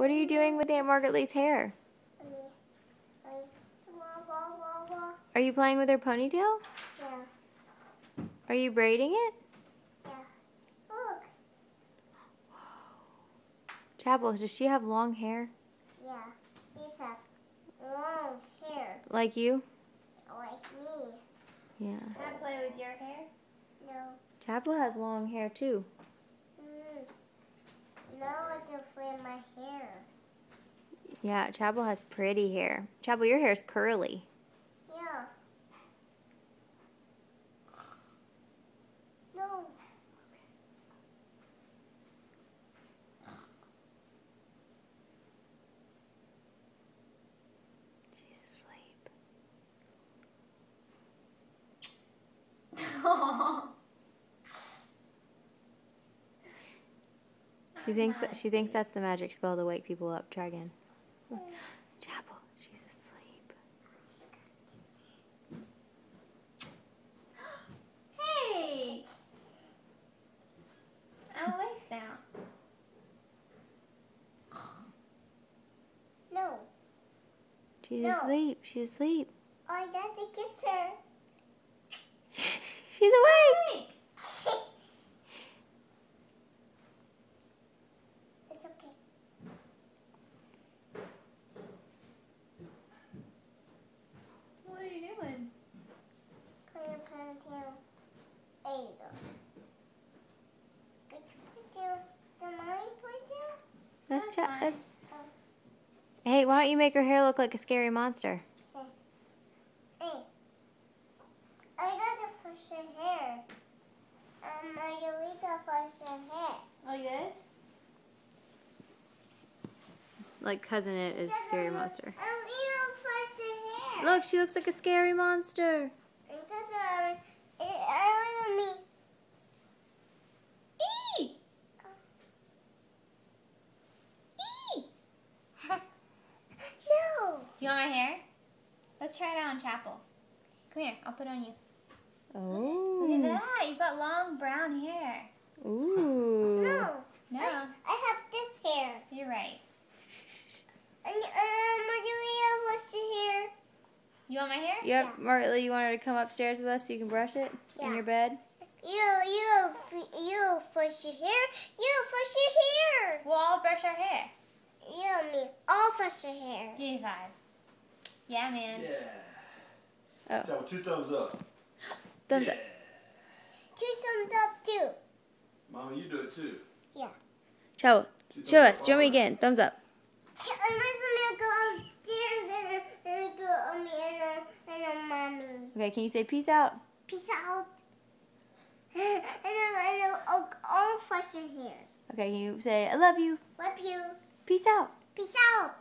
What are you doing with Aunt Margaret Lee's hair? Are you playing with her ponytail? Yeah. Are you braiding it? Yeah. Look. Chapel, does she have long hair? Yeah. She's have long hair. Like you? Like me. Yeah. Can I play with your hair? No. Chapel has long hair too. No, I can flip my hair. Yeah, Chapel has pretty hair. Chapel, your hair's curly. Yeah. No. She's asleep. She thinks that's the magic spell to wake people up. Try again. Chapel, she's asleep. Hey! I'm awake now. No. She's No. asleep. She's asleep. I got to kiss her. She's awake. It's okay. What are you doing? Put your ponytail. There you go. Good ponytail. The mine ponytail? That's That's fine. that's. Hey, why don't you make her hair look like a scary monster? Hey. I got to brush your hair. Margarita brush your hair. Oh, yes? Like Cousin It is Scary Monster. You don't brush your hair. Look, she looks like a scary monster. Because I want me. Eee! Eee! No. Do you want my hair? Let's try it on Chapel. Come here, I'll put it on you. Oh. Look at that, you've got long brown hair. Ooh. No. No, I have this hair. you're right. And Margarita brush your hair. You want my hair? Yep, Margaret Lee, you want her to come upstairs with us so you can brush it in Yeah. your bed? You brush your hair. You brush your hair. We'll all brush our hair. You and me all brush your hair. Give me 5. Yeah, man. Yeah. Oh. So 2 thumbs up. Thumbs yeah. up. 2 thumbs up too. Mama, you do it too. Yeah. Chapel, 2 show thumbs us. up, Show me all right. again. Thumbs up. I'm gonna go upstairs and go on me and mommy. Okay, can you say peace out? Peace out. And I'll brush your hair. Okay, can you say I love you? Love you. Peace out. Peace out.